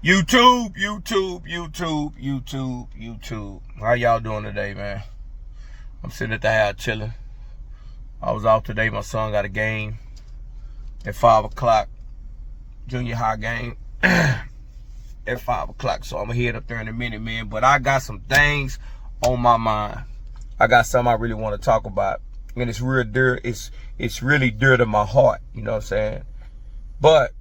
YouTube. How y'all doing today, man? I'm sitting at the house chilling. I was off today. My son got a game at 5 o'clock. Junior high game at 5 o'clock. So I'm going to head up there in a minute, man. But I got some things on my mind. I got something I really want to talk about. And it's real dear. It's really dear to my heart. You know what I'm saying? But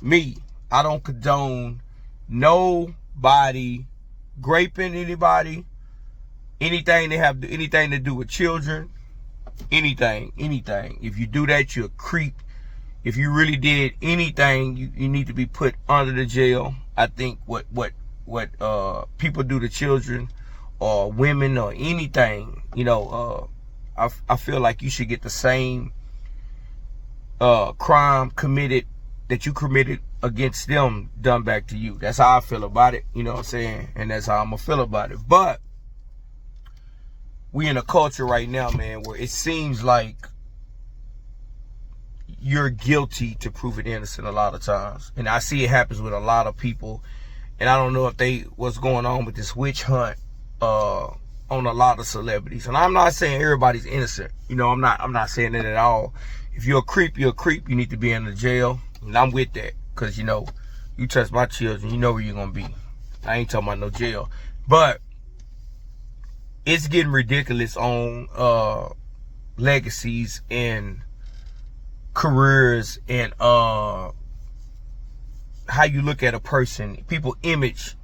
me, I don't condone nobody graping anybody, anything to do with children, anything. If you do that, you're a creep. If you really did anything, you need to be put under the jail. I think what people do to children or women or anything, I feel like you should get the same crime committed that you committed against them done back to you. That's how I feel about it, you know what I'm saying? And that's how I'm gonna feel about it. But we in a culture right now, man, where it seems like you're guilty to prove it innocent a lot of times. And I see it happens with a lot of people. And I don't know if what's going on with this witch hunt on a lot of celebrities. And I'm not saying everybody's innocent. I'm not saying that at all. If you're a creep, you're a creep. You need to be in the jail. And I'm with that. Because, you touch my children, you know where you're going to be. I ain't talking about no jail. But it's getting ridiculous on legacies and careers and how you look at a person. People's image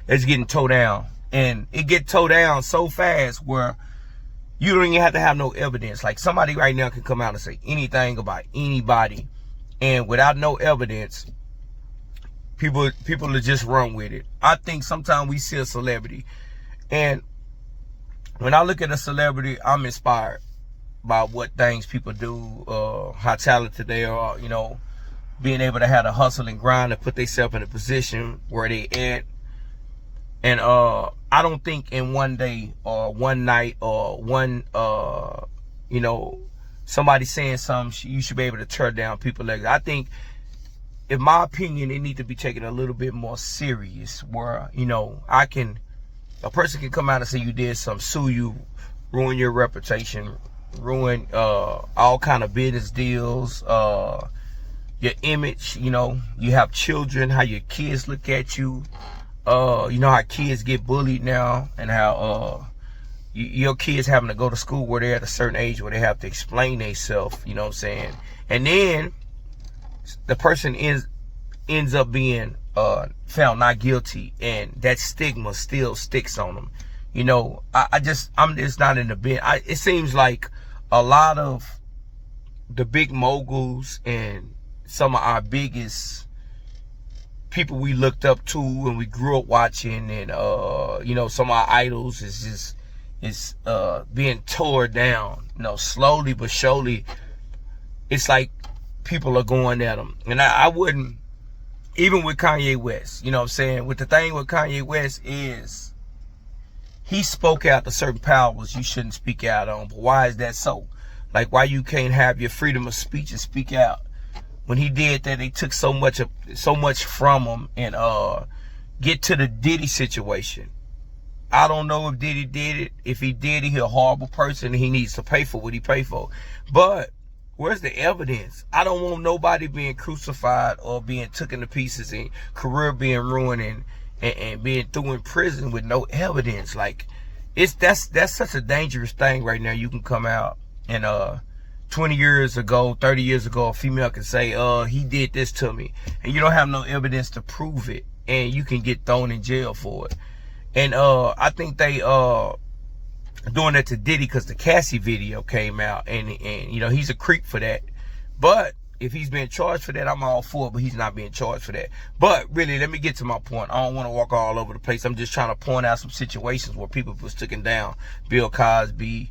is getting towed down. And it get towed down so fast where you don't even have to have no evidence. Like somebody right now can come out and say anything about anybody. And without no evidence, people will just run with it. I think sometimes we see a celebrity. And when I look at a celebrity, I'm inspired by what things people do, how talented they are, being able to have a hustle and grind and put themselves in a position where they at. And I don't think in one day or one night or one, somebody saying something, you should be able to tear down people like that. I think, in my opinion, it needs to be taken a little bit more serious where, a person can come out and say you did something, sue you, ruin your reputation, ruin all kind of business deals, your image, you have children, how your kids look at you. How kids get bullied now and how your kids having to go to school where they're at a certain age where they have to explain themselves, you know what I'm saying? And then the person ends up being found not guilty, and that stigma still sticks on them. I'm just not in the bin. It seems like a lot of the big moguls and some of our biggest people we looked up to and we grew up watching, and some of our idols is being torn down, slowly but surely. It's like people are going at them. And I wouldn't, even with Kanye West, what I'm saying? With the thing with Kanye West is he spoke out to certain powers you shouldn't speak out on. But why is that so? Like, why you can't have your freedom of speech and speak out? When he did that, they took so much from him. And get to the Diddy situation. I don't know if Diddy did it. If he did it, he's a horrible person and he needs to pay for what he paid for. But where's the evidence? I don't want nobody being crucified or being taken to pieces and career being ruined and being thrown in prison with no evidence. Like, that's such a dangerous thing right now. You can come out and 20 years ago, 30 years ago, a female can say, he did this to me. And you don't have no evidence to prove it. And you can get thrown in jail for it. And I think they doing that to Diddy because the Cassie video came out. And he's a creep for that. But if he's being charged for that, I'm all for it. But he's not being charged for that. But really, let me get to my point. I don't want to walk all over the place. I'm just trying to point out some situations where people was taken down. Bill Cosby,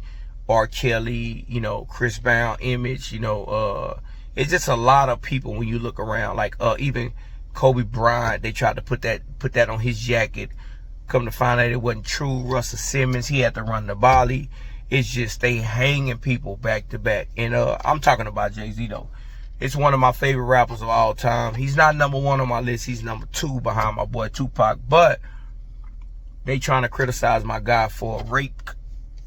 R. Kelly, Chris Brown image, it's just a lot of people when you look around. Like even Kobe Bryant, they tried to put that on his jacket. Come to find out it wasn't true. Russell Simmons, he had to run the volley. It's just they hanging people back to back. And I'm talking about Jay-Z though. It's one of my favorite rappers of all time. He's not number one on my list. He's number 2 behind my boy Tupac. But they trying to criticize my guy for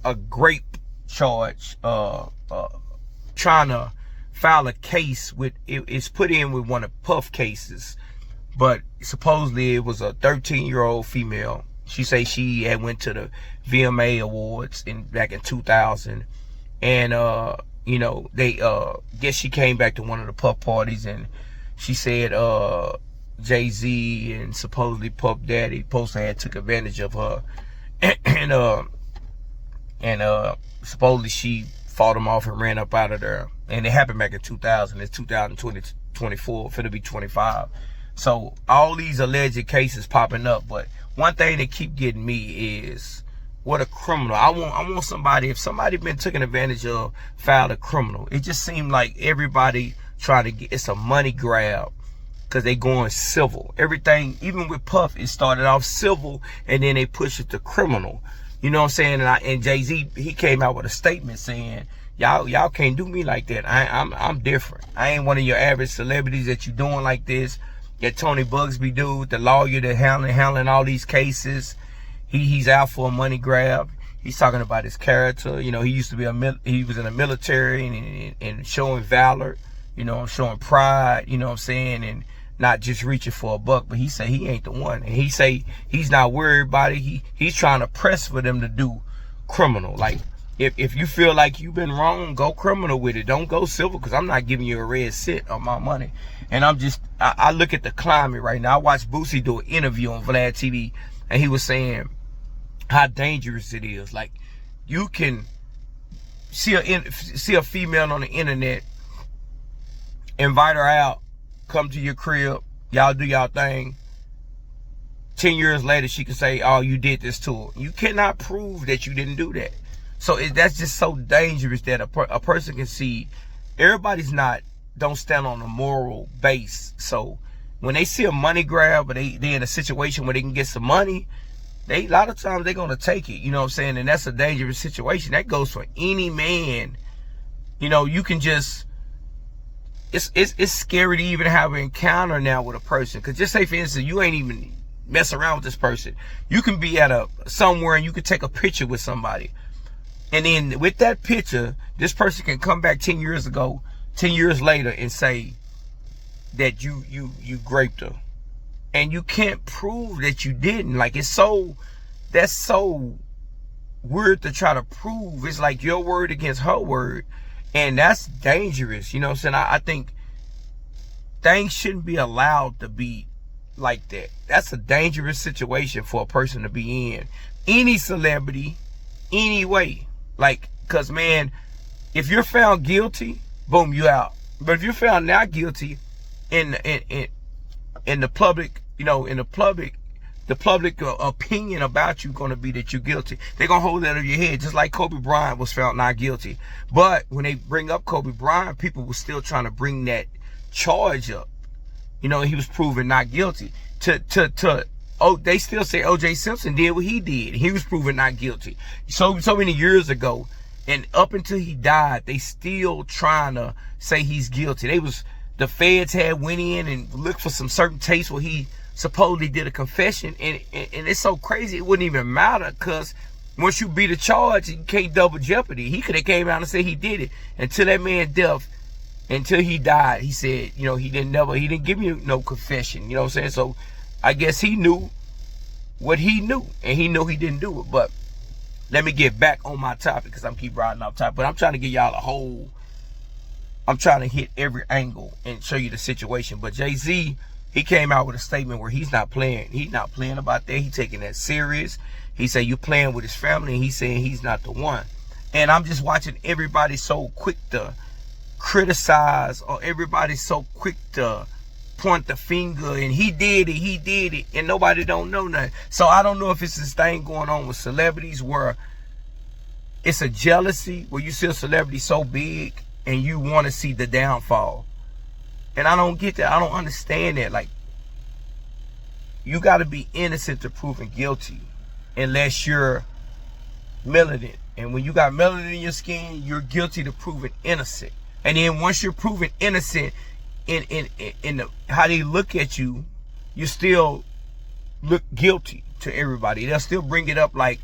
a grape charge. Trying to file a case with, it's put in with one of Puff cases. But supposedly it was a 13-year-old female. She say she had went to the VMA Awards back in 2000. And you know, they guess she came back to one of the Puff parties, and she said Jay-Z and supposedly Puff Daddy had took advantage of her, and supposedly she fought him off and ran up out of there. And it happened back in 2000. It's 2024, finna be 25. So all these alleged cases popping up, but one thing that keep getting me is, what a criminal. I want somebody, if somebody been taken advantage of, filed a criminal. It just seemed like everybody trying to get, it's a money grab, because they going civil. Everything, even with Puff, it started off civil and then they push it to criminal. You know what I'm saying? And Jay-Z, he came out with a statement saying, y'all can't do me like that. I'm different. I ain't one of your average celebrities that you doing like this. That Tony Bugsby dude, the lawyer that handling all these cases. He's out for a money grab. He's talking about his character. You know, he used to be he was in the military and showing valor, you know, showing pride, you know what I'm saying, and not just reaching for a buck. But he say he ain't the one. And he say he's not worried about it. He's trying to press for them to do criminal. Like, if you feel like you've been wrong, go criminal with it. Don't go civil, because I'm not giving you a red cent on my money. And I look at the climate right now. I watched Boosie do an interview on Vlad TV, and he was saying how dangerous it is. Like, you can see a female on the internet, invite her out, come to your crib, y'all do y'all thing. 10 years later, she can say, oh, you did this to her. You cannot prove that you didn't do that. So that's just so dangerous that a person can see. Everybody's don't stand on a moral base. So when they see a money grab, or they in a situation where they can get some money, a lot of times they're going to take it, you know what I'm saying? And that's a dangerous situation. That goes for any man. You know, you can just, it's scary to even have an encounter now with a person. Because just say, for instance, you ain't even mess around with this person. You can be at somewhere and you can take a picture with somebody. And then with that picture, this person can come back 10 years later and say that you raped her. And you can't prove that you didn't. Like, that's so weird to try to prove. It's like your word against her word. And that's dangerous. You know what I'm saying? I think things shouldn't be allowed to be like that. That's a dangerous situation for a person to be in. Any celebrity, anyway. Like, because, man, if you're found guilty, boom, you out. But if you're found not guilty in the public, you know, the public opinion about you going to be that you're guilty. They're going to hold that over your head, just like Kobe Bryant was found not guilty. But when they bring up Kobe Bryant, people were still trying to bring that charge up. You know, he was proven not guilty. They still say O.J. Simpson did what he did. He was proven not guilty. So many years ago, and up until he died, they still trying to say he's guilty. The feds had went in and looked for some certain tapes where he supposedly did a confession, and it's so crazy it wouldn't even matter, because once you beat a charge, you can't double jeopardy. He could have came out and said he did it. Until that man death, until he died, he said, you know, he didn't give me no confession. You know what I'm saying? So I guess he knew what he knew, and he knew he didn't do it. But let me get back on my topic, because I'm keep riding off topic. But I'm trying to give y'all I'm trying to hit every angle and show you the situation. But Jay-Z, he came out with a statement where he's not playing. He's not playing about that. He's taking that serious. He said you're playing with his family, and he's saying he's not the one. And I'm just watching everybody so quick to criticize, or everybody so quick to point the finger, and he did it, and nobody don't know nothing. So I don't know if it's this thing going on with celebrities where it's a jealousy, where you see a celebrity so big and you want to see the downfall. And I don't get that. I don't understand that. Like, you got to be innocent to proven guilty unless you're melanin. And when you got melanin in your skin, you're guilty to proven innocent. And then once you're proven innocent in how they look at you, you still look guilty to everybody. They'll still bring it up like,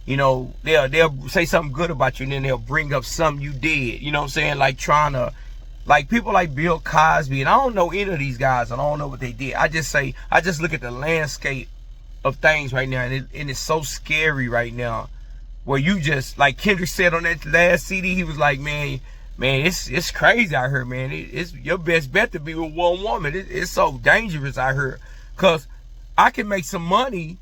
you know, they'll say something good about you, and then they'll bring up something you did. You know what I'm saying? Like trying to, like people like Bill Cosby, and I don't know any of these guys, and I don't know what they did. I just look at the landscape of things right now, and it's so scary right now, where you just, like Kendrick said on that last CD, he was like, man, it's crazy out here, man. It's your best bet to be with one woman. It's so dangerous out here, cause I can make some money,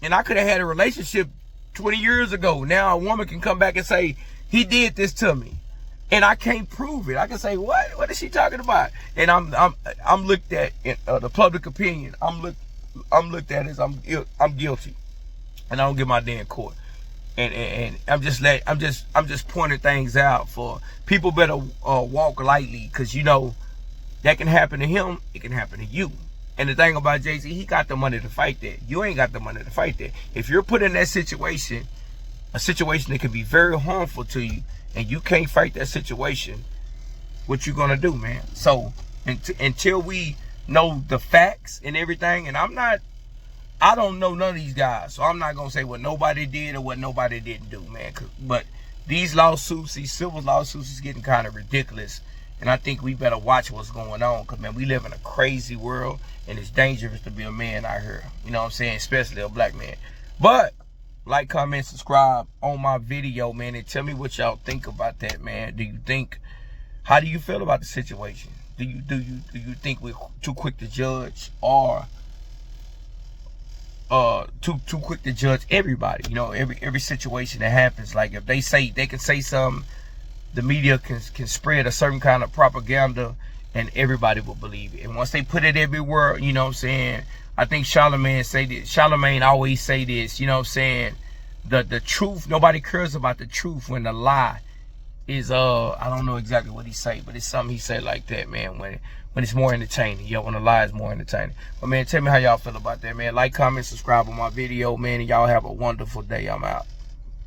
and I could have had a relationship 20 years ago. Now a woman can come back and say, he did this to me, and I can't prove it. I can say, what is she talking about? And I'm looked at in the public opinion. I'm looked at as I'm guilty, and I don't get my day in court. And I'm just pointing things out for people. Better walk lightly, because you know that can happen to him. It can happen to you. And the thing about Jay-Z, he got the money to fight that. You ain't got the money to fight that. If you're put in that situation, a situation that can be very harmful to you, and you can't fight that situation, what you gonna do, man? So until we know the facts and everything, and I don't know none of these guys, so I'm not gonna say what nobody did or what nobody didn't do, man. But these lawsuits, these civil lawsuits, is getting kind of ridiculous, and I think we better watch what's going on, because man, we live in a crazy world, and it's dangerous to be a man out here. You know what I'm saying? Especially a black man. But like, comment, subscribe on my video, man, and tell me what y'all think about that, man. How do you feel about the situation? Do you think we're too quick to judge, or too quick to judge everybody? You know, every situation that happens. Like if they can say something, the media can spread a certain kind of propaganda, and everybody will believe it. And once they put it everywhere, you know what I'm saying? I think Charlamagne always say this, you know what I'm saying? The truth, nobody cares about the truth when the lie is I don't know exactly what he say, but it's something he said like that, man, when it's more entertaining. Yo, when the lie is more entertaining. But man, tell me how y'all feel about that, man. Like, comment, subscribe on my video, man, and y'all have a wonderful day. I'm out.